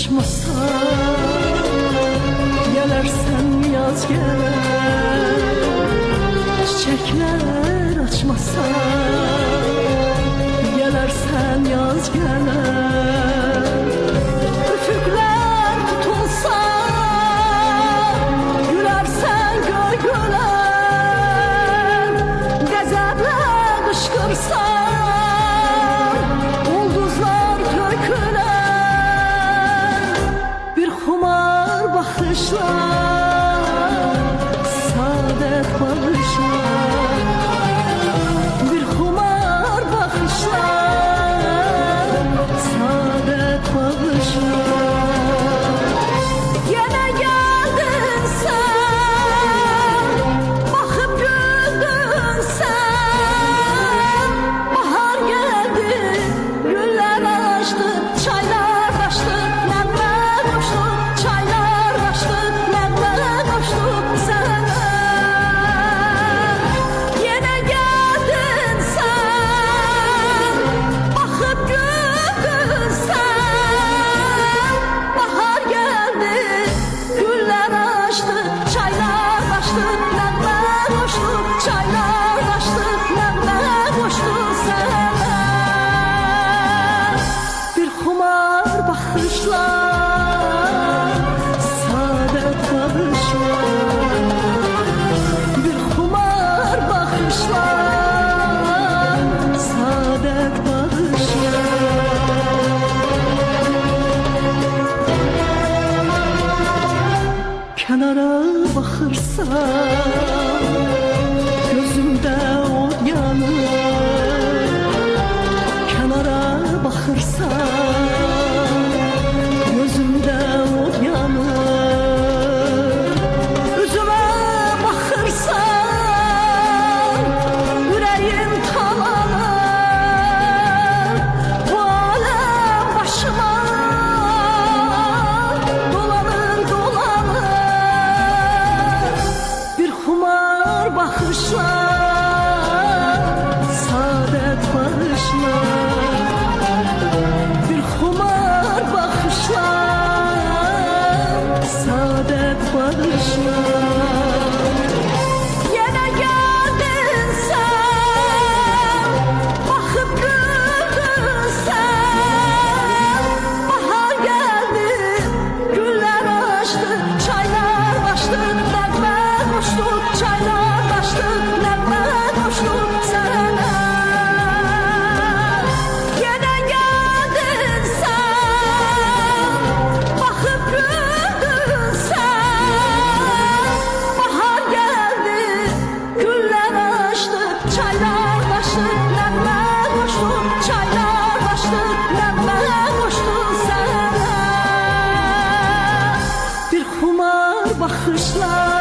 açmasa, gelersen yaz gelir. Çiçekler açmasa, gelersen yaz gelir. Üfüqlər tutulsa, gülersen göy göler. Qəzəblə qışqırsan, ulduzlar tökülər. Bir xumar baxışlar, saadət bağışlar. Bir xumar baxışlar, saadət bağışlar. Yenə gəldin sən, baxıb güldün sən. Bahar gəldi, güllər açdı, çaylar açdı, nəğmə qoşdu. Çaylar açdı, nəğmə qoşdu sənə. Yenə gəldin sən, baxıb güldün sən. Bahar gəldi, güllər açdı, çaylar açdı, nəğmə qoşdu. Çaylar açdı, nəğmə qoşdu sənə. Bir xumar baxışlar, saadət bağışlar. Bir xumar baxışlar, saadət bağışlar. Kənara baxırsan, gözümdə od yanır. Kənara baxırsan, gözümdə od yanır. Üzümə baxırsan, ürəyim talanır. Bu aləm başıma dolanır, dolanır. Bir xumar baxışlar, saadət bağışlar. Bir xumar baxışlar, saadət bağışlar. Yenə gəldin sən, baxıb güldün sən. Bahar gəldi, güllər açdı, çaylar açdı, nəğmə qoşdu. Çaylar açdı, nəğmə qoşdu sənə. Yenə gəldin sən, baxıb güldün sən. Bahar gəldi, güllər açdı, çaylar açdı, nəğmə qoşdu. Çaylar açdı, nəğmə qoşdu sənə. Bir xumar baxışlar,